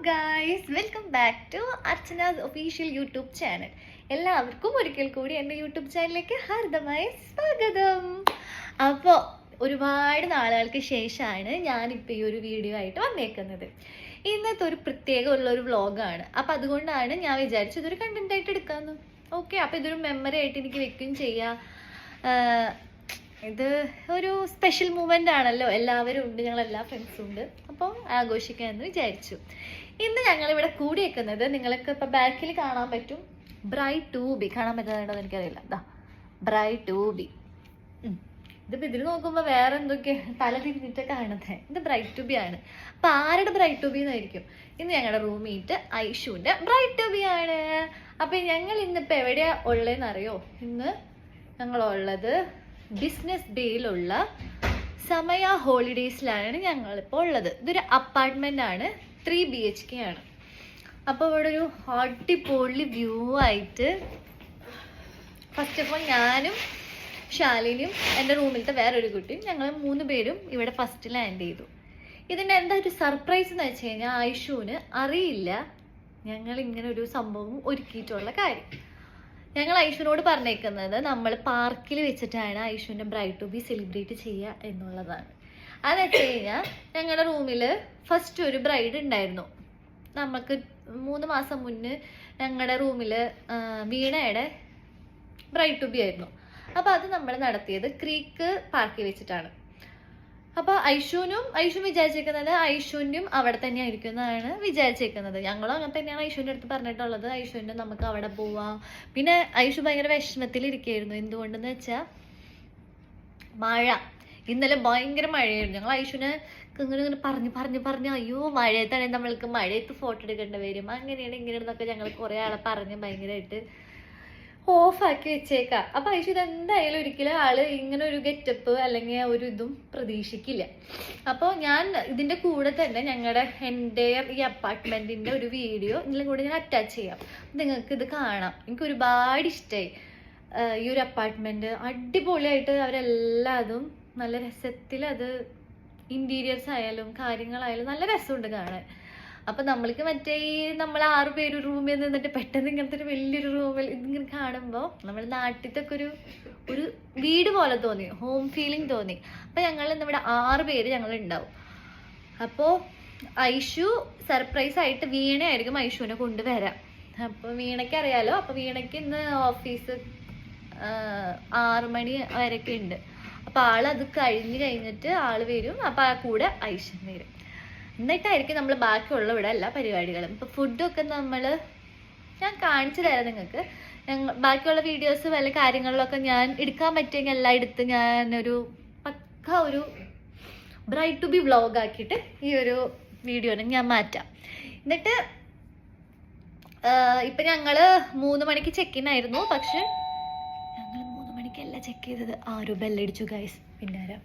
Guys, welcome back to Archana's official YouTube channel. എല്ലാവർക്കും ഒരിക്കൽ കൂടി എൻ്റെ യൂട്യൂബ് ചാനലിലേക്ക് ഹാർദമായ സ്വാഗതം. അപ്പോൾ ഒരുപാട് നാളുകൾക്ക് ശേഷമാണ് ഞാനിപ്പോൾ ഈ ഒരു വീഡിയോ ആയിട്ട് വന്നേക്കുന്നത്. ഇന്നത്തെ ഒരു പ്രത്യേകമുള്ളൊരു വ്ളോഗാണ്. അപ്പോൾ അതുകൊണ്ടാണ് ഞാൻ വിചാരിച്ചു ഇതൊരു കണ്ടന്റ് ആയിട്ട് എടുക്കാമെന്ന്. ഓക്കെ, അപ്പോൾ ഇതൊരു മെമ്മറി ആയിട്ട് എനിക്ക് വെക്കുകയും ചെയ്യാം. ഇത് ഒരു സ്പെഷ്യൽ മൂമെൻ്റ് ആണല്ലോ, എല്ലാവരും ഉണ്ട്, ഞങ്ങളെല്ലാ ഫ്രണ്ട്സും ഉണ്ട്, അപ്പോൾ ആഘോഷിക്കാമെന്ന് വിചാരിച്ചു. ഇന്ന് ഞങ്ങളിവിടെ കൂടിയേക്കുന്നത് നിങ്ങൾക്ക് ഇപ്പോൾ ബാക്കിൽ കാണാൻ പറ്റും, ബ്രൈറ്റ് ടൂബി. കാണാൻ പറ്റുന്നുണ്ടോ എനിക്കറിയില്ല. ഇതാ ബ്രൈറ്റ് ടൂബി. ഇതിപ്പോൾ ഇതിൽ നോക്കുമ്പോൾ വേറെ എന്തൊക്കെ തല തിരിഞ്ഞിട്ട് കാണുന്നത്. ഇത് ബ്രൈറ്റ് ടൂബി ആണ്. അപ്പോൾ ആരുടെ ബ്രൈറ്റ് ടൂബി എന്നായിരിക്കും? ഇന്ന് ഞങ്ങളുടെ റൂംമേറ്റ് ഐഷുവിൻ്റെ ബ്രൈറ്റ് ടൂബി ആണ്. അപ്പോൾ ഞങ്ങൾ ഇന്നിപ്പോൾ എവിടെയാണ് ഉള്ളതെന്ന് അറിയോ? ഇന്ന് ഞങ്ങളുള്ളത് ബിസിനസ് ബേയിലുള്ള സമയ ഹോളിഡേയ്സിലാണ് ഞങ്ങളിപ്പോൾ ഉള്ളത്. ഇതൊരു അപ്പാർട്ട്മെൻ്റ് ആണ്, 3 BHK ആണ്. അപ്പോൾ ഇവിടെ ഒരു അടിപൊളി വ്യൂ ആയിട്ട് ഫസ്റ്റ് ഓഫ് ഓൾ ഞാനും ശാലിനിയും എൻ്റെ റൂമിലത്തെ വേറൊരു കുട്ടിയും ഞങ്ങൾ 3 പേരും ഇവിടെ ഫസ്റ്റ് ലാൻഡ് ചെയ്തു. ഇതിൻ്റെ എന്താ ഒരു സർപ്രൈസ് എന്ന് വെച്ച് കഴിഞ്ഞാൽ ഐഷുവിന് അറിയില്ല ഞങ്ങൾ ഇങ്ങനെ ഒരു സംഭവം ഒരുക്കിയിട്ടുള്ള കാര്യം. ഞങ്ങൾ ഐഷുവിനോട് പറഞ്ഞേക്കുന്നത് നമ്മൾ പാർക്കിൽ വെച്ചിട്ടാണ് ഐഷുവിൻ്റെ ബ്രൈറ്റ് ടു ബി സെലിബ്രേറ്റ് ചെയ്യുക എന്നുള്ളതാണ്. അതെന്ന് വെച്ച് കഴിഞ്ഞാൽ ഞങ്ങളുടെ റൂമിൽ ഫസ്റ്റ് ഒരു ബ്രൈഡ് ഉണ്ടായിരുന്നു. നമുക്ക് 3 മാസം മുന്നേ ഞങ്ങളുടെ റൂമിൽ വീണയുടെ ബ്രൈറ്റ് ടു ബി ആയിരുന്നു. അപ്പോൾ അത് നമ്മൾ നടത്തിയത് ക്രീക്ക് പാർക്കിൽ വെച്ചിട്ടാണ്. അപ്പോൾ ഐഷു വിചാരിച്ചേക്കുന്നത് ഐഷുവിനും അവിടെ തന്നെ ആയിരിക്കും എന്നാണ് വിചാരിച്ചേക്കുന്നത്. ഞങ്ങളും അങ്ങനെ തന്നെയാണ് ഐഷുവിൻ്റെ അടുത്ത് പറഞ്ഞിട്ടുള്ളത്. ഐഷുവിൻ്റെ നമുക്ക് അവിടെ പോവാം. പിന്നെ ഐഷു ഭയങ്കര വിഷമത്തിലിരിക്കുകയായിരുന്നു. എന്തുകൊണ്ടെന്ന് വെച്ചാൽ മഴ, ഇന്നലെ ഭയങ്കര മഴയായിരുന്നു. ഞങ്ങൾ ഐഷുവിനെ ഇങ്ങനെ പറഞ്ഞ് അയ്യോ മഴയത്താണെങ്കിൽ നമ്മൾക്ക് മഴയത്ത് ഫോട്ടോ എടുക്കേണ്ടി വരും, അങ്ങനെയാണ് ഇങ്ങനെയാണെന്നൊക്കെ ഞങ്ങൾ കുറേ ആളെ പറഞ്ഞ് ഭയങ്കരമായിട്ട് ഓഫാക്കി വെച്ചേക്കാം. അപ്പം ഐഷു ഇതെന്തായാലും ഒരിക്കലും ആള് ഇങ്ങനെ ഒരു ഗെറ്റപ്പ് അല്ലെങ്കിൽ ഒരു ഇതും പ്രതീക്ഷിക്കില്ല. അപ്പോൾ ഞാൻ ഇതിൻ്റെ കൂടെ തന്നെ എൻ്റെ ഈ അപ്പാർട്ട്മെൻറ്റിൻ്റെ ഒരു വീഡിയോ ഇതിലും കൂടെ ഞാൻ അറ്റാച്ച് ചെയ്യാം. നിങ്ങൾക്ക് ഇത് കാണാം. എനിക്ക് ഒരുപാട് ഇഷ്ടമായി ഈ ഒരു അപ്പാർട്ട്മെൻറ്റ്. അടിപൊളിയായിട്ട് അവരെല്ലാതും നല്ല രസത്തിൽ അത് ഇൻറ്റീരിയേഴ്സ് ആയാലും കാര്യങ്ങളായാലും നല്ല രസമുണ്ട് കാണാൻ. അപ്പം നമ്മൾക്ക് മറ്റേ ഈ നമ്മൾ 6 പേര് റൂമിൽ നിന്നിട്ട് പെട്ടെന്ന് ഇങ്ങനത്തെ ഒരു വലിയൊരു റൂമിൽ ഇതിങ്ങനെ കാണുമ്പോൾ നമ്മൾ നാട്ടിലത്തെ ഒരു വീട് പോലെ തോന്നി, ഹോം ഫീലിംഗ് തോന്നി. അപ്പം ഞങ്ങൾ ഇന്നിവിടെ 6 പേര് ഞങ്ങൾ ഉണ്ടാവും. അപ്പോൾ ഐഷു സർപ്രൈസ് ആയിട്ട് വീണയായിരിക്കും ഐഷുവിനെ കൊണ്ടുവരാം. അപ്പോൾ വീണയ്ക്ക് അറിയാലോ. അപ്പോൾ വീണയ്ക്ക് ഇന്ന് ഓഫീസ് 6 മണി വരെയൊക്കെ ഉണ്ട്. അപ്പോൾ ആളത് കഴിഞ്ഞിട്ട് ആൾ വരും. അപ്പോൾ ആ കൂടെ ഐഷു വരും. എന്നിട്ടായിരിക്കും നമ്മൾ ബാക്കിയുള്ള ഇവിടെ എല്ലാ പരിപാടികളും. ഇപ്പോൾ ഫുഡൊക്കെ ഞാൻ കാണിച്ചു തരാം നിങ്ങൾക്ക്. ബാക്കിയുള്ള വീഡിയോസ് വല്ല കാര്യങ്ങളിലൊക്കെ ഞാൻ എടുക്കാൻ പറ്റിയെങ്കിൽ എല്ലാം എടുത്ത് ഞാനൊരു പക്ക ഒരു ബ്രൈറ്റ് ടു ബി വ്ളോഗ് ആക്കിയിട്ട് ഈ ഒരു വീഡിയോനെ ഞാൻ മാറ്റാം. എന്നിട്ട് ഇപ്പം ഞങ്ങൾ 3 മണിക്ക് ചെക്ക് ഇൻ ആയിരുന്നു. പക്ഷെ ഞങ്ങൾ 3 മണിക്കല്ല ചെക്ക് ചെയ്തത്. ആരോ ബെല്ലടിച്ചു ഗൈസ്. പിന്നാരാ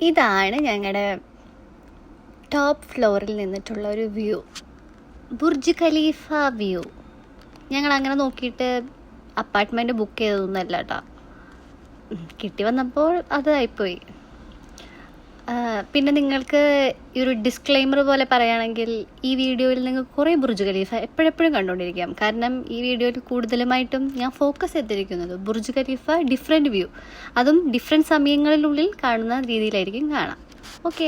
ഇതാണ് ഞങ്ങളുടെ ടോപ്പ് ഫ്ലോറിൽ നിന്നിട്ടുള്ള ഒരു വ്യൂ, ബുർജ് ഖലീഫ വ്യൂ. ഞങ്ങൾ അങ്ങനെ നോക്കിയിട്ട് അപ്പാർട്ട്മെൻറ്റ് ബുക്ക് ചെയ്തതൊന്നുമല്ല കേട്ടോ, കിട്ടി വന്നപ്പോൾ അതായിപ്പോയി. പിന്നെ നിങ്ങൾക്ക് ഈ ഒരു ഡിസ്ക്ലെയിമർ പോലെ പറയുകയാണെങ്കിൽ ഈ വീഡിയോയിൽ നിങ്ങൾക്ക് കുറേ ബുർജ് ഖലീഫ എപ്പോഴെപ്പോഴും കണ്ടുകൊണ്ടിരിക്കാം. കാരണം ഈ വീഡിയോയിൽ കൂടുതലുമായിട്ടും ഞാൻ ഫോക്കസ് ചെയ്തിരിക്കുന്നത് ബുർജ് ഖലീഫ ഡിഫറെൻറ്റ് വ്യൂ, അതും ഡിഫറെൻറ്റ് സമയങ്ങളിലുള്ളിൽ കാണുന്ന രീതിയിലായിരിക്കും കാണാം. ഓക്കെ,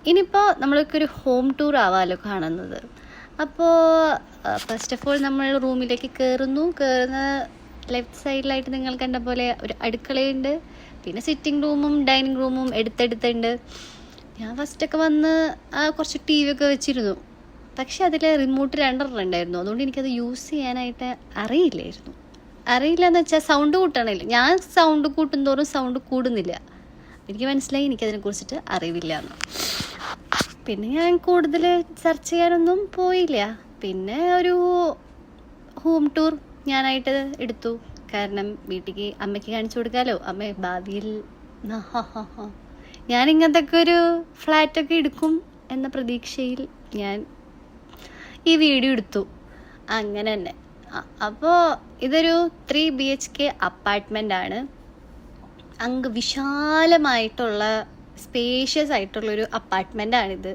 ഇനിയിപ്പോൾ നമ്മൾക്കൊരു ഹോം ടൂർ ആവാമല്ലോ കാണുന്നത്. അപ്പോൾ ഫസ്റ്റ് ഓഫ് ഓൾ നമ്മൾ റൂമിലേക്ക് കയറുന്ന ലെഫ്റ്റ് സൈഡിലായിട്ട് നിങ്ങൾ കണ്ട പോലെ ഒരു അടുക്കളയുണ്ട്. പിന്നെ സിറ്റിംഗ് റൂമും ഡൈനിങ് റൂമും എടുത്തെടുത്തുണ്ട്. ഞാൻ ഫസ്റ്റൊക്കെ വന്ന് കുറച്ച് TV ഒക്കെ വെച്ചിരുന്നു. പക്ഷെ അതിൽ റിമോട്ട് 2 ഉണ്ടായിരുന്നു. അതുകൊണ്ട് എനിക്കത് യൂസ് ചെയ്യാനായിട്ട് അറിയില്ലെന്ന് വെച്ചാൽ സൗണ്ട് കൂട്ടണില്ല. ഞാൻ സൗണ്ട് കൂട്ടും തോറും സൗണ്ട് കൂടുന്നില്ല. എനിക്ക് മനസ്സിലായി എനിക്കതിനെക്കുറിച്ചിട്ട് അറിവില്ല എന്ന്. പിന്നെ ഞാൻ കൂടുതൽ സെർച്ച് ചെയ്യാനൊന്നും പോയില്ല. പിന്നെ ഒരു ഹോം ടൂർ ഞാനായിട്ട് എടുത്തു. കാരണം വീട്ടിലേക്ക് അമ്മയ്ക്ക് കാണിച്ചു കൊടുക്കാമല്ലോ. അമ്മ ഭാവിയിൽ ഞാനിങ്ങനത്തെ ഒരു ഫ്ലാറ്റൊക്കെ എടുക്കും എന്ന പ്രതീക്ഷയിൽ ഞാൻ ഈ വീഡിയോ എടുത്തു. അങ്ങനെ തന്നെ. അപ്പോൾ ഇതൊരു 3 BHK അപ്പാർട്ട്മെൻ്റ് ആണ്. വിശാലമായിട്ടുള്ള സ്പേഷ്യസ് ആയിട്ടുള്ളൊരു അപ്പാർട്ട്മെൻ്റ് ആണിത്.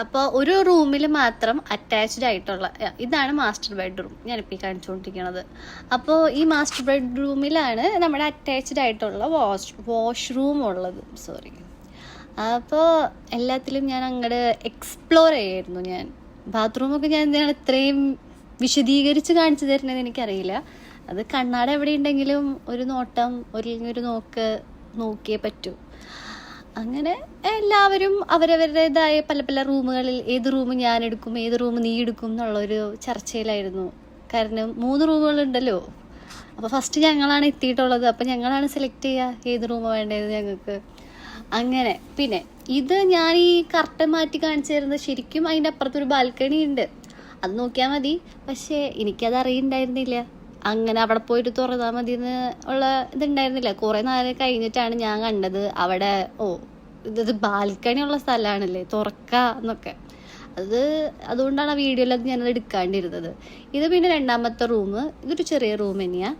അപ്പോൾ ഒരു റൂമിൽ മാത്രം അറ്റാച്ച്ഡ് ആയിട്ടുള്ള ഇതാണ് മാസ്റ്റർ ബെഡ്റൂം ഞാനിപ്പോൾ ഈ കാണിച്ചുകൊണ്ടിരിക്കുന്നത്. അപ്പോൾ ഈ മാസ്റ്റർ ബെഡ്റൂമിലാണ് നമ്മുടെ അറ്റാച്ച്ഡ് ആയിട്ടുള്ള വാഷ്റൂം ഉള്ളത്. സോറി. അപ്പോൾ എല്ലാത്തിലും ഞാൻ അങ്ങോട്ട് എക്സ്പ്ലോർ ചെയ്യായിരുന്നു. ഞാൻ ബാത്റൂമൊക്കെ ഞാൻ എന്തിനാണ് ഇത്രയും വിശദീകരിച്ച് കാണിച്ചു തരുന്നതെന്ന് എനിക്കറിയില്ല. അത് കണ്ണാട എവിടെ ഉണ്ടെങ്കിലും ഒരു നോട്ടം ഒരു നോക്കിയേ പറ്റൂ. അങ്ങനെ എല്ലാവരും അവരവരുടേതായ പല പല റൂമുകളിൽ ഏത് റൂം ഞാൻ എടുക്കും, ഏത് റൂം നീ എടുക്കും എന്നുള്ളൊരു ചർച്ചയിലായിരുന്നു. കാരണം 3 റൂമുകളുണ്ടല്ലോ. അപ്പോൾ ഫസ്റ്റ് ഞങ്ങളാണ് എത്തിയിട്ടുള്ളത്. അപ്പോൾ ഞങ്ങളാണ് സെലക്ട് ചെയ്യുക ഏത് റൂമാണ് വേണ്ടത് ഞങ്ങൾക്ക്. അങ്ങനെ പിന്നെ ഇത് ഞാൻ ഈ കർട്ടൻ മാറ്റി കാണിച്ചു തരുന്നത് ശരിക്കും അതിൻ്റെ അപ്പുറത്തൊരു ബാൽക്കണി ഉണ്ട്, അത് നോക്കിയാൽ മതി. പക്ഷേ എനിക്കത് അറിയണ്ടായിരുന്നില്ല. അങ്ങനെ അവിടെ പോയിട്ട് തുറന്നാൽ മതി എന്ന് ഉള്ള ഇതുണ്ടായിരുന്നില്ല. കുറേ നാളെ കഴിഞ്ഞിട്ടാണ് ഞാൻ കണ്ടത് അവിടെ ഇത് ബാൽക്കണി ഉള്ള സ്ഥലമാണല്ലേ തുറക്കുക. അതുകൊണ്ടാണ് ആ വീഡിയോയിൽ അത് ഞാനത് എടുക്കാണ്ടിരുന്നത്. ഇത് പിന്നെ 2ാമത്തെ റൂം. ഇതൊരു ചെറിയ റൂം തന്നെയാണ്.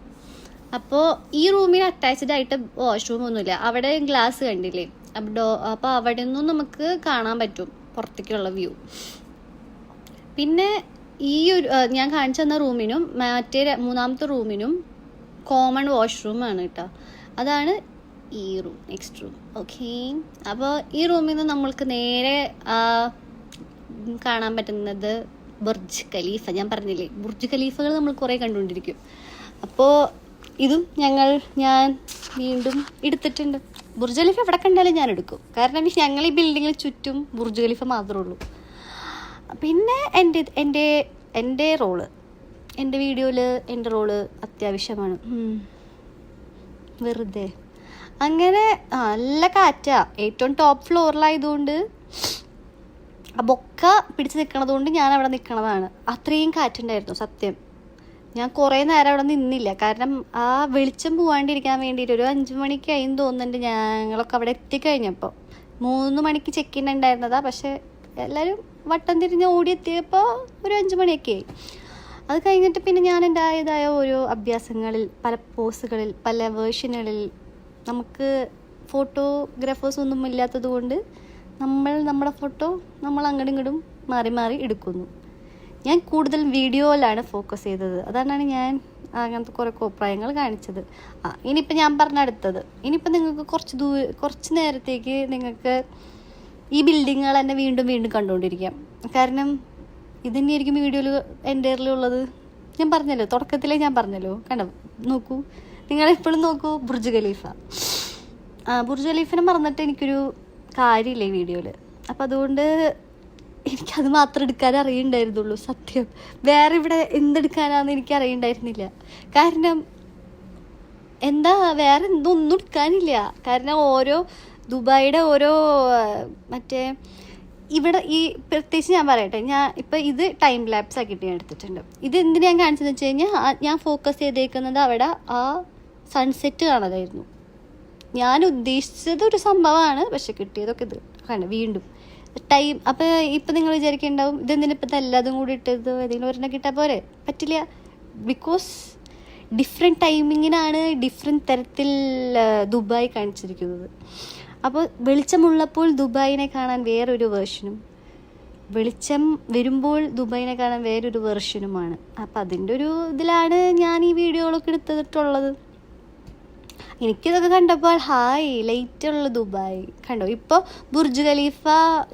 അപ്പോൾ ഈ റൂമിന് അറ്റാച്ച്ഡ് ആയിട്ട് വാഷ്റൂം ഒന്നുമില്ല. അവിടെ ഗ്ലാസ് കണ്ടില്ലേ, അപ്പോൾ അവിടെ നിന്നും നമുക്ക് കാണാൻ പറ്റും പുറത്തേക്കുള്ള വ്യൂ. പിന്നെ ഈ ഒരു ഞാൻ കാണിച്ചു തന്ന റൂമിനും മറ്റേ 3ാമത്തെ റൂമിനും കോമൺ വാഷ്റൂമാണ് കേട്ടോ. അതാണ് ഈ റൂം, നെക്സ്റ്റ് റൂം. ഓക്കെ. അപ്പോൾ ഈ റൂമിൽ നിന്ന് നമ്മൾക്ക് നേരെ കാണാൻ പറ്റുന്നത് ബുർജ് ഖലീഫ. ഞാൻ പറഞ്ഞില്ലേ, ബുർജ് ഖലീഫകൾ നമ്മൾ കുറേ കണ്ടുകൊണ്ടിരിക്കും. അപ്പോൾ ഇതും ഞാൻ വീണ്ടും എടുത്തിട്ടുണ്ട്. ബുർജ് ഖലീഫ എവിടെ കണ്ടാലും ഞാൻ എടുക്കും. കാരണം ഞങ്ങൾ ഈ ബിൽഡിങ്ങിന് ചുറ്റും ബുർജ് ഖലീഫ മാത്രമേ ഉള്ളൂ. പിന്നെ എൻ്റെ റോള്, എൻ്റെ വീഡിയോയിൽ എൻ്റെ റോള് അത്യാവശ്യമാണ്. വെറുതെ അങ്ങനെ നല്ല കാറ്റാ. ഏറ്റവും ടോപ്പ് ഫ്ലോറിലായതുകൊണ്ട് ആ ബൊക്ക പിടിച്ച് നിൽക്കണത് കൊണ്ട് ഞാൻ അവിടെ നിൽക്കണതാണ്. അത്രയും കാറ്റുണ്ടായിരുന്നു സത്യം. ഞാൻ കുറേ നേരം അവിടെ നിന്നില്ല. കാരണം ആ വെളിച്ചം പോവാണ്ടിരിക്കാൻ വേണ്ടിയിട്ട് ഒരു 5 മണിക്കായിന്ന് തോന്നുന്നുണ്ട് ഞങ്ങളൊക്കെ അവിടെ എത്തിക്കഴിഞ്ഞപ്പോൾ. 3 മണിക്ക് ചെക്ക് ഇൻ ഉണ്ടായിരുന്നതാ. പക്ഷെ എല്ലാവരും വട്ടം തിരിഞ്ഞ് ഓടിയെത്തിയപ്പോൾ ഒരു 5 മണിയൊക്കെ ആയി. അത് കഴിഞ്ഞിട്ട് പിന്നെ ഞാൻ എൻ്റെതായ ഓരോ അഭ്യാസങ്ങളിൽ, പല പോസുകളിൽ, പല വേർഷനുകളിൽ, നമുക്ക് ഫോട്ടോഗ്രാഫേഴ്സ് ഒന്നും ഇല്ലാത്തത് കൊണ്ട് നമ്മുടെ ഫോട്ടോ നമ്മൾ അങ്ങോട്ടും ഇങ്ങോട്ടും മാറി മാറി എടുക്കുന്നു. ഞാൻ കൂടുതൽ വീഡിയോയിലാണ് ഫോക്കസ് ചെയ്തത്. അതാണ് ഞാൻ അങ്ങനത്തെ കുറേ കോപ്രായങ്ങൾ കാണിച്ചത്. ഇനിയിപ്പോൾ ഞാൻ പറഞ്ഞ അടുത്തത്, ഇനിയിപ്പോൾ നിങ്ങൾക്ക് കുറച്ച് നേരത്തേക്ക് നിങ്ങൾക്ക് ഈ ബിൽഡിങ്ങുകൾ തന്നെ വീണ്ടും വീണ്ടും കണ്ടുകൊണ്ടിരിക്കാം. കാരണം ഇതന്നെയായിരിക്കും വീഡിയോയിൽ എൻ്റെറിലുള്ളത്. ഞാൻ പറഞ്ഞല്ലോ, തുടക്കത്തിലേ ഞാൻ പറഞ്ഞല്ലോ. കണ്ടോ, നോക്കൂ, നിങ്ങളെപ്പോഴും നോക്കൂ ബുർജ് ഖലീഫ. ബുർജ് ഖലീഫിനെ മറന്നിട്ട് എനിക്കൊരു കാര്യമില്ല ഈ വീഡിയോയിൽ. അപ്പം അതുകൊണ്ട് എനിക്കത് മാത്രം എടുക്കാൻ അറിയണ്ടായിരുന്നുള്ളൂ സത്യം. വേറെ ഇവിടെ എന്തെടുക്കാനാണെന്ന് എനിക്ക് അറിയണ്ടായിരുന്നില്ല. കാരണം വേറെ ഒന്നും എടുക്കാനില്ല. കാരണം ദുബായിയുടെ ഓരോ മറ്റേ ഇവിടെ ഈ പ്രത്യേകിച്ച് ഞാൻ പറയട്ടെ, ഞാൻ ഇപ്പം ഇത് ടൈം ലാപ്സ് ആക്കിയിട്ട് ഞാൻ എടുത്തിട്ടുണ്ട്. ഇത് എന്തിനാ ഞാൻ കാണിച്ചതെന്ന് വെച്ച് കഴിഞ്ഞാൽ ഞാൻ ഫോക്കസ് ചെയ്തേക്കുന്നത് അവിടെ ആ സൺസെറ്റ് കാണാതായിരുന്നു. ഞാൻ ഉദ്ദേശിച്ചത് ഒരു സംഭവമാണ്, പക്ഷെ കിട്ടിയതൊക്കെ ഇത് കണ്ട വീണ്ടും ടൈം. അപ്പോൾ ഇപ്പം നിങ്ങൾ വിചാരിക്കുന്നുണ്ടാവും ഇതെന്തിനാ ഇപ്പം എല്ലാതും കൂടി ഇട്ടത്, ഏതെങ്കിലും ഒരെണ്ണം കിട്ടാൻ പോരെ? പറ്റില്ല. ബിക്കോസ് ഡിഫറെൻറ്റ് ടൈമിങ്ങിനാണ് ഡിഫറെൻറ്റ് തരത്തിൽ ദുബായ് കാണിച്ചിരിക്കുന്നത്. അപ്പോൾ വെളിച്ചമുള്ളപ്പോൾ ദുബായിനെ കാണാൻ വേറൊരു വേർഷനും, വെളിച്ചം വരുമ്പോൾ ദുബായിനെ കാണാൻ വേറൊരു വേർഷനുമാണ്. അപ്പം അതിൻ്റെ ഒരു ഇതിലാണ് ഞാൻ ഈ വീഡിയോകളൊക്കെ എടുത്തിട്ടുള്ളത്. എനിക്കിതൊക്കെ കണ്ടപ്പോൾ ലൈറ്റുള്ള ദുബായ് കണ്ടോ. ഇപ്പോൾ ബുർജ് ഖലീഫ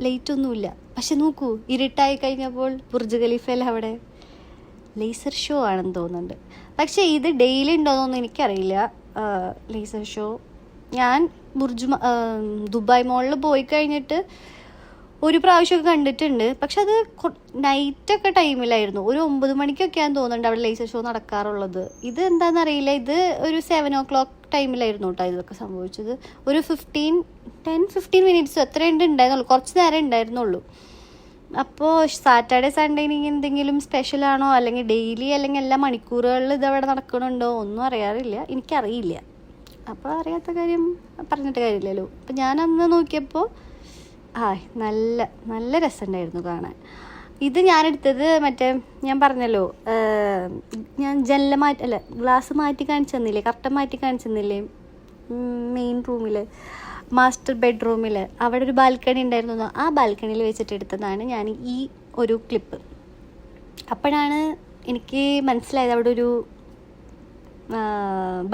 ലൈറ്റൊന്നുമില്ല. പക്ഷെ നോക്കൂ, ഇരുട്ടായി കഴിഞ്ഞപ്പോൾ ബുർജ് ഖലീഫയിൽ അവിടെ ലേസർ ഷോ ആണെന്ന് തോന്നുന്നുണ്ട്. പക്ഷേ ഇത് ഡെയിലി ഉണ്ടോയെന്നൊന്നും എനിക്കറിയില്ല ലേസർ ഷോ. ഞാൻ ദുബായ് മോളിൽ പോയി കഴിഞ്ഞിട്ട് ഒരു പ്രാവശ്യമൊക്കെ കണ്ടിട്ടുണ്ട്. പക്ഷെ അത് നൈറ്റൊക്കെ ടൈമിലായിരുന്നു. ഒരു 9 മണിക്കൊക്കെയാണെന്ന് തോന്നുന്നുണ്ട് അവിടെ ലേസർ ഷോ നടക്കാറുള്ളത്. ഇത് എന്താണെന്നറിയില്ല. ഇത് ഒരു 7 o'clock ടൈമിലായിരുന്നു കേട്ടോ ഇതൊക്കെ സംഭവിച്ചത്. ഒരു 10-15 മിനിറ്റ്സ് എത്രയുണ്ട് ഉണ്ടായിരുന്നുള്ളൂ, കുറച്ച് നേരം ഉണ്ടായിരുന്നുള്ളൂ. അപ്പോൾ സാറ്റർഡേ സൺഡേ ഇനി എന്തെങ്കിലും സ്പെഷ്യലാണോ, അല്ലെങ്കിൽ ഡെയിലി, അല്ലെങ്കിൽ എല്ലാ മണിക്കൂറുകളിൽ ഇതവിടെ നടക്കണുണ്ടോ ഒന്നും അറിയാറില്ല, എനിക്കറിയില്ല. അപ്പോൾ അറിയാത്ത കാര്യം പറഞ്ഞിട്ട് കാര്യമില്ലല്ലോ. അപ്പം ഞാൻ അന്ന് നോക്കിയപ്പോൾ നല്ല നല്ല രസമുണ്ടായിരുന്നു കാണാൻ. ഇത് ഞാനെടുത്തത് മറ്റേ ഞാൻ പറഞ്ഞല്ലോ, ഞാൻ ഗ്ലാസ് മാറ്റി കാണിച്ചു തന്നില്ലേ, കർട്ടൻ മാറ്റി കാണിച്ചു തന്നില്ലേ മെയിൻ റൂമിൽ. മാസ്റ്റർ ബെഡ്റൂമിൽ അവിടെ ഒരു ബാൽക്കണി ഉണ്ടായിരുന്നു, ആ ബാൽക്കണിയിൽ വെച്ചിട്ട് എടുത്തതാണ് ഞാൻ ഈ ഒരു ക്ലിപ്പ്. അപ്പോഴാണ് എനിക്ക് മനസ്സിലായത് അവിടെ ഒരു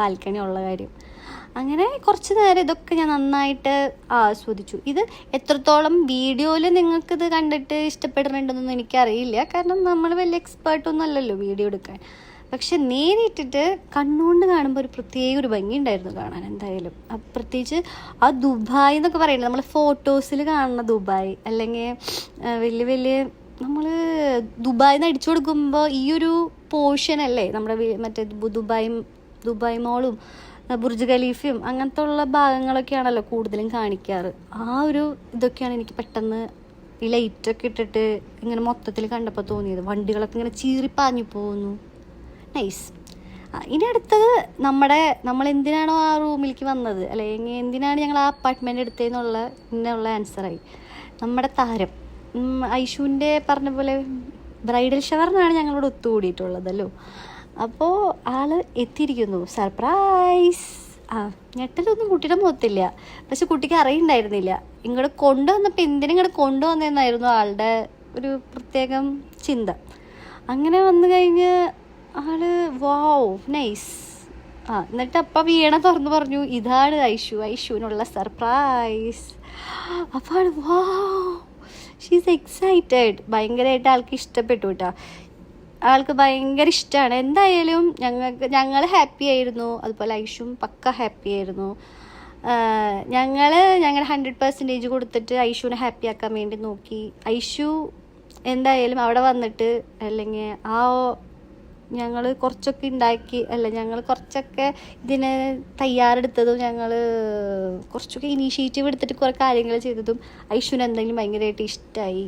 ബാൽക്കണി ഉള്ള കാര്യം. അങ്ങനെ കുറച്ച് നേരം ഇതൊക്കെ ഞാൻ നന്നായിട്ട് ആസ്വദിച്ചു. ഇത് എത്രത്തോളം വീഡിയോയിൽ നിങ്ങൾക്കിത് കണ്ടിട്ട് ഇഷ്ടപ്പെടുന്നുണ്ടെന്നൊന്നും എനിക്കറിയില്ല, കാരണം നമ്മൾ വലിയ എക്സ്പേർട്ടൊന്നും അല്ലല്ലോ വീഡിയോ എടുക്കാൻ. പക്ഷെ നേരിട്ടിട്ട് കണ്ണുകൊണ്ട് കാണുമ്പോൾ ഒരു പ്രത്യേക ഒരു ഭംഗി ഉണ്ടായിരുന്നു കാണാൻ. എന്തായാലും പ്രത്യേകിച്ച് ആ ദുബായ് എന്നൊക്കെ പറയുന്നത് നമ്മൾ ഫോട്ടോസിൽ കാണുന്ന ദുബായ്, അല്ലെങ്കിൽ വലിയ വലിയ നമ്മൾ ദുബായിൽ നിന്ന് അടിച്ചു കൊടുക്കുമ്പോൾ ഈ ഒരു പോർഷൻ അല്ലേ നമ്മുടെ മറ്റേ ദുബായ് മോളും ബുർജ് ഖലീഫയും അങ്ങനത്തെ ഉള്ള ഭാഗങ്ങളൊക്കെയാണല്ലോ കൂടുതലും കാണിക്കാറ്. ആ ഒരു ഇതൊക്കെയാണ് എനിക്ക് പെട്ടെന്ന് ഈ ലൈറ്റൊക്കെ ഇട്ടിട്ട് ഇങ്ങനെ മൊത്തത്തിൽ കണ്ടപ്പോൾ തോന്നിയത്. വണ്ടികളൊക്കെ ഇങ്ങനെ ചീറിപ്പാഞ്ഞു പോകുന്നു. നൈസ്. ഇനി അടുത്തത് നമ്മൾ എന്തിനാണോ ആ റൂമിലേക്ക് വന്നത്, അല്ലെങ്കിൽ എന്തിനാണ് ഞങ്ങൾ ആ അപ്പാർട്ട്മെൻറ്റ് എടുത്തതെന്നുള്ള ആൻസറായി. നമ്മുടെ താരം ഐഷുവിൻ്റെ പറഞ്ഞ പോലെ ബ്രൈഡൽ ഷവറിനാണ് ഞങ്ങളോട് ഒത്തുകൂടിയിട്ടുള്ളതല്ലോ. അപ്പോൾ ആൾ എത്തിയിരിക്കുന്നു. സർപ്രൈസ്. ഞെട്ടലൊന്നും കുട്ടിയുടെ മുഖത്തില്ല, പക്ഷെ കുട്ടിക്ക് അറിയണ്ടായിരുന്നില്ല. ഇങ്ങോട്ട് കൊണ്ടുവന്നപ്പോൾ എന്തിനിങ്ങോട്ട് കൊണ്ടുവന്നതെന്നായിരുന്നു ആളുടെ ഒരു പ്രത്യേകം ചിന്ത. അങ്ങനെ വന്നു കഴിഞ്ഞ് ആള് വാവ് നൈസ്. എന്നിട്ട് അപ്പം വീണ തുറന്ന് പറഞ്ഞു, ഇതാണ് ഐഷുവിനുള്ള സർപ്രൈസ്. അപ്പോൾ ആൾ വാവ്, ഷീസ് എക്സൈറ്റഡ്. ഭയങ്കരമായിട്ട് ആൾക്ക് ഇഷ്ടപ്പെട്ടു കേട്ടോ. ആൾക്ക് ഭയങ്കര ഇഷ്ടമാണ്. എന്തായാലും ഞങ്ങൾ ഹാപ്പി ആയിരുന്നു, അതുപോലെ ഐഷും പക്ക ഹാപ്പി ആയിരുന്നു. ഞങ്ങൾ 100% കൊടുത്തിട്ട് ഐഷുവിനെ ഹാപ്പി ആക്കാൻ വേണ്ടി നോക്കി. ഐഷു എന്തായാലും അവിടെ വന്നിട്ട്, അല്ലെങ്കിൽ ഞങ്ങൾ കുറച്ചൊക്കെ ഞങ്ങൾ കുറച്ചൊക്കെ ഇതിന് തയ്യാറെടുത്തതും ഞങ്ങൾ കുറച്ചൊക്കെ ഇനീഷ്യേറ്റീവ് എടുത്തിട്ട് കുറേ കാര്യങ്ങൾ ചെയ്തതും ഐഷുവിന് എന്തെങ്കിലും ഭയങ്കരമായിട്ട് ഇഷ്ടമായി.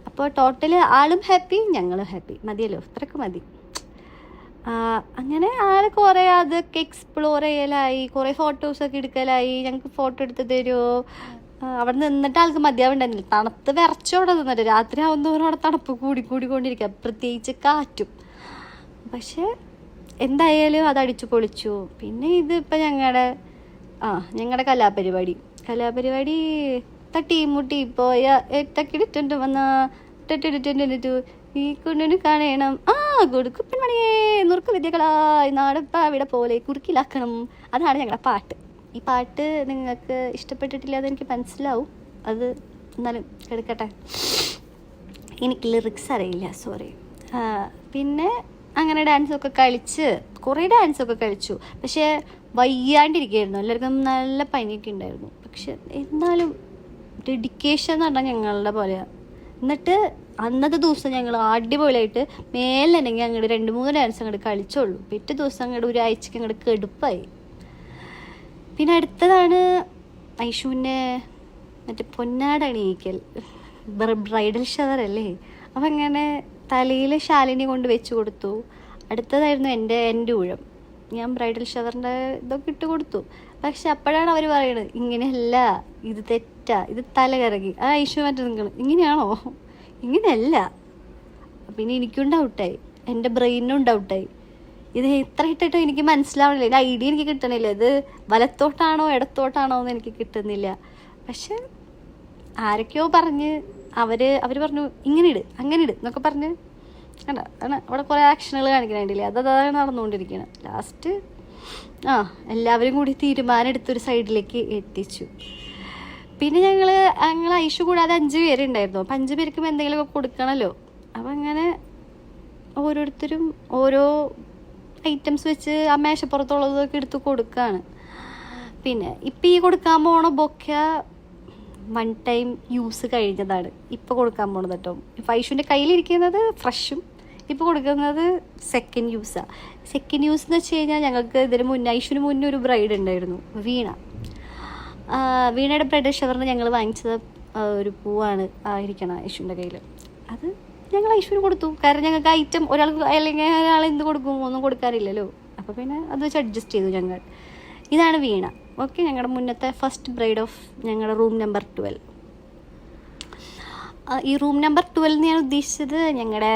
അപ്പോൾ ടോട്ടൽ ആളും ഹാപ്പി, ഞങ്ങളും ഹാപ്പി. മതിയല്ലോ, അത്രയ്ക്ക് മതി. അങ്ങനെ ആൾ കുറേ അതൊക്കെ എക്സ്പ്ലോർ ചെയ്യലായി, കുറേ ഫോട്ടോസൊക്കെ എടുക്കലായി. ഞങ്ങൾക്ക് ഫോട്ടോ എടുത്ത് തരുമോ, അവിടെ നിന്നിട്ട് ആൾക്ക് മതിയാവുണ്ടായിരുന്നില്ല. തണുത്ത് വിറച്ചോടെ നിന്നിട്ട് രാത്രി ആവുന്നവരും അവിടെ തണുപ്പ് കൂടിക്കൊണ്ടിരിക്കുക, പ്രത്യേകിച്ച് കാറ്റും. പക്ഷെ എന്തായാലും അത് അടിച്ചു പൊളിച്ചു. പിന്നെ ഇതിപ്പോൾ ഞങ്ങളുടെ കലാപരിപാടി തട്ടിമുട്ടി പോയ തക്കിടിട്ടുണ്ട് വന്ന ടെട്ടിടിട്ടു ഈ കുഞ്ഞിന് കാണണം കൊടുക്കുപ്പൻ മണിയേ നുറുക്ക് വിദ്യകളായി നാടപ്പാവിട പോലെ കുറുക്കിലാക്കണം. അതാണ് ഞങ്ങളുടെ പാട്ട്. ഈ പാട്ട് നിങ്ങൾക്ക് ഇഷ്ടപ്പെട്ടിട്ടില്ല അതെനിക്ക് മനസ്സിലാവും, അത് എന്നാലും എടുക്കട്ടെ. എനിക്ക് ലിറിക്സ് അറിയില്ല, സോറി. പിന്നെ അങ്ങനെ കുറേ ഡാൻസൊക്കെ കളിച്ചു. പക്ഷേ വയ്യാണ്ടിരിക്കുകയായിരുന്നു, എല്ലാവർക്കും നല്ല പനിയൊക്കെ ഉണ്ടായിരുന്നു. പക്ഷെ എന്നാലും ഡെഡിക്കേഷൻ എന്ന് പറഞ്ഞാൽ ഞങ്ങളുടെ പോലെയാണ്. എന്നിട്ട് അന്നത്തെ ദിവസം ഞങ്ങൾ അടിപൊളിയായിട്ട് മേലെങ്കിൽ അങ്ങോട്ട് 2-3 ഡാൻസ് അങ്ങോട്ട് കളിച്ചോളൂ. പിറ്റേ ദിവസം അങ്ങോട്ട് ഒരാഴ്ചക്ക് അങ്ങോട്ട് കെടുപ്പായി. പിന്നെ അടുത്തതാണ് ഐഷുവിൻ്റെ മറ്റേ പൊന്നാട അണിയിക്കൽ, ബ്രൈഡൽ ഷവർ അല്ലേ. അപ്പം അങ്ങനെ തലയിൽ ശാലിനി കൊണ്ട് വെച്ച് കൊടുത്തു. അടുത്തതായിരുന്നു എൻ്റെ ഊഴം. ഞാൻ ബ്രൈഡൽ ഷവറിൻ്റെ ഇതൊക്കെ ഇട്ട് കൊടുത്തു. പക്ഷെ അപ്പോഴാണ് അവർ പറയുന്നത്, ഇങ്ങനെയല്ല, ഇത് തെറ്റാ, ഇത് തല കറങ്ങി. ഐഷു മറ്റേ നിങ്ങൾ ഇങ്ങനെയാണോ, ഇങ്ങനെയല്ല. പിന്നെ എനിക്കും ഡൗട്ടായി, എൻ്റെ ബ്രെയിനും ഡൗട്ടായി. ഇത് എത്ര ഇട്ടിട്ടും എനിക്ക് മനസ്സിലാവണില്ല, ഇത് ഐഡിയ എനിക്ക് കിട്ടണില്ല. ഇത് വലത്തോട്ടാണോ ഇടത്തോട്ടാണോ എന്ന് എനിക്ക് കിട്ടുന്നില്ല. പക്ഷെ ആരൊക്കെയോ പറഞ്ഞ് അവർ പറഞ്ഞു ഇങ്ങനെ ഇട് അങ്ങനെ ഇട് എന്നൊക്കെ പറഞ്ഞ് അതാണ് അവിടെ കുറേ ആക്ഷനുകൾ കാണിക്കണില്ലേ, അതാണ് നടന്നുകൊണ്ടിരിക്കുന്നത്. ലാസ്റ്റ് എല്ലാവരും കൂടി തീരുമാനം എടുത്തൊരു സൈഡിലേക്ക് എത്തിച്ചു. പിന്നെ ഞങ്ങൾ ഐഷു കൂടാതെ 5 പേരുണ്ടായിരുന്നു. അപ്പം 5 പേർക്കും എന്തെങ്കിലുമൊക്കെ കൊടുക്കണമല്ലോ. അപ്പം അങ്ങനെ ഓരോരുത്തരും ഓരോ ഐറ്റംസ് വെച്ച് ആ മേശപ്പുറത്തുള്ളതൊക്കെ എടുത്ത് കൊടുക്കുകയാണ്. പിന്നെ ഇപ്പം ഈ കൊടുക്കാൻ പോണ ബൊക്ക 1 ടൈം യൂസ് കഴിഞ്ഞതാണ് ഇപ്പോൾ കൊടുക്കാൻ പോണത് കേട്ടോ. ഇപ്പം ഐഷുവിൻ്റെ കയ്യിലിരിക്കുന്നത് ഫ്രഷും, ഇപ്പോൾ കൊടുക്കുന്നത് സെക്കൻഡ് യൂസാണ്. സെക്കൻഡ് യൂസ് എന്ന് വെച്ച് കഴിഞ്ഞാൽ ഞങ്ങൾക്ക് ഐഷുവിന് മുന്നേ ഒരു ബ്രൈഡ് ഉണ്ടായിരുന്നു, വീണയുടെ ബ്രൈഡൽ ഷവറിന് ഞങ്ങൾ വാങ്ങിച്ചത് ഒരു പൂവാണ് ആയിരിക്കണം ഐഷുവിൻ്റെ കയ്യിൽ. അത് ഞങ്ങൾ ഐഷുവിന് കൊടുത്തു. കാരണം ഞങ്ങൾക്ക് ഐറ്റം ഒരാൾക്ക് അല്ലെങ്കിൽ ഒരാൾ എന്ത് കൊടുക്കും, ഒന്നും കൊടുക്കാറില്ലല്ലോ. അപ്പോൾ പിന്നെ അത് വെച്ച് അഡ്ജസ്റ്റ് ചെയ്തു ഞങ്ങൾ. ഇതാണ് വീണ. ഓക്കെ, ഞങ്ങളുടെ മുന്നത്തെ ഫസ്റ്റ് ബ്രൈഡ് ഓഫ് ഞങ്ങളുടെ റൂം നമ്പർ 12. ഈ റൂം നമ്പർ 12 ഞാൻ ഉദ്ദേശിച്ചത് ഞങ്ങളുടെ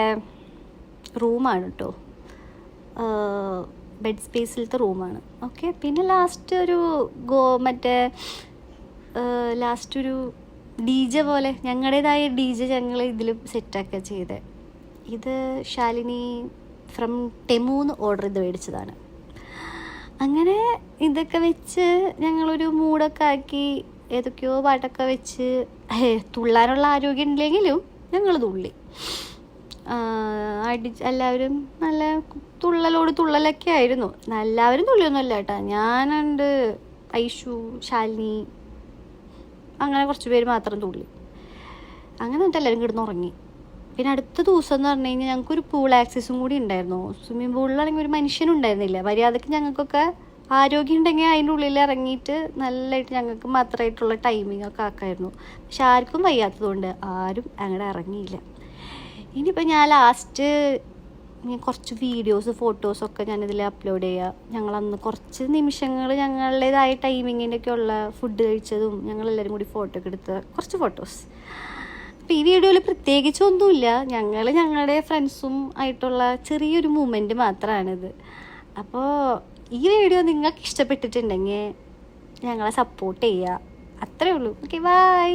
റൂമാണ് കേട്ടോ, ബെഡ് സ്പേസിലത്തെ റൂമാണ്. ഓക്കെ, പിന്നെ ലാസ്റ്റ് ഒരു മറ്റേ ലാസ്റ്റ് ഒരു DJ പോലെ ഞങ്ങളുടേതായ DJ ഞങ്ങൾ ഇതിൽ സെറ്റാക്കുക ചെയ്തത്. ഇത് ശാലിനി ഫ്രം ടെമൂന്ന് ഓർഡർ ചെയ്ത് മേടിച്ചതാണ്. അങ്ങനെ ഇതൊക്കെ വെച്ച് ഞങ്ങളൊരു മൂടൊക്കെ ആക്കി ഏതൊക്കെയോ പാട്ടൊക്കെ വെച്ച് തുള്ളാനുള്ള ആരോഗ്യം ഉണ്ടെങ്കിലും ഞങ്ങൾ തുള്ളി. എല്ലാവരും നല്ല തുള്ളലൊക്കെ ആയിരുന്നു. എല്ലാവരും തുള്ളിയൊന്നുമല്ല കേട്ടോ. ഞാനുണ്ട്, ഐഷു, ശാലിനി, അങ്ങനെ കുറച്ച് പേര് മാത്രം തുള്ളി. അങ്ങനെ എന്നിട്ട് എല്ലാവരും കിടന്നുറങ്ങി. പിന്നെ അടുത്ത ദിവസം എന്ന് പറഞ്ഞു കഴിഞ്ഞാൽ ഞങ്ങൾക്കൊരു പൂൾ ആക്സസും കൂടി ഉണ്ടായിരുന്നു. സ്വിമ്മിംഗ് പൂളിലാണെങ്കിൽ ഒരു മനുഷ്യനുണ്ടായിരുന്നില്ല. മര്യാദയ്ക്ക് ഞങ്ങൾക്കൊക്കെ ആരോഗ്യം ഉണ്ടെങ്കിൽ അതിൻ്റെ ഉള്ളിൽ ഇറങ്ങിയിട്ട് നല്ലതായിട്ട് ഞങ്ങൾക്ക് മാത്രമായിട്ടുള്ള ടൈമിംഗ് ഒക്കെ ആക്കായിരുന്നു. പക്ഷെ ആർക്കും വയ്യാത്തതുകൊണ്ട് ആരും അങ്ങോട്ട് ഇറങ്ങിയില്ല. ഇനിയിപ്പോൾ ഞാൻ ലാസ്റ്റ് കുറച്ച് വീഡിയോസ് ഫോട്ടോസൊക്കെ ഞാനിതിൽ അപ്ലോഡ് ചെയ്യുക. ഞങ്ങളന്ന് കുറച്ച് നിമിഷങ്ങൾ ഞങ്ങളുടേതായ ടൈമിങ്ങിൻ്റെയൊക്കെ ഉള്ള ഫുഡ് കഴിച്ചതും ഞങ്ങളെല്ലാവരും കൂടി ഫോട്ടോ ഒക്കെ എടുത്ത കുറച്ച് ഫോട്ടോസ്. അപ്പോൾ ഈ വീഡിയോയിൽ പ്രത്യേകിച്ചൊന്നുമില്ല, ഞങ്ങളുടെ ഫ്രണ്ട്സും ആയിട്ടുള്ള ചെറിയൊരു മൂമെൻറ്റ് മാത്രമാണിത്. അപ്പോൾ ഈ വീഡിയോ നിങ്ങൾക്ക് ഇഷ്ടപ്പെട്ടിട്ടുണ്ടെങ്കിൽ ഞങ്ങളെ സപ്പോർട്ട് ചെയ്യുക. അത്രേ ഉള്ളൂ. Okay, by.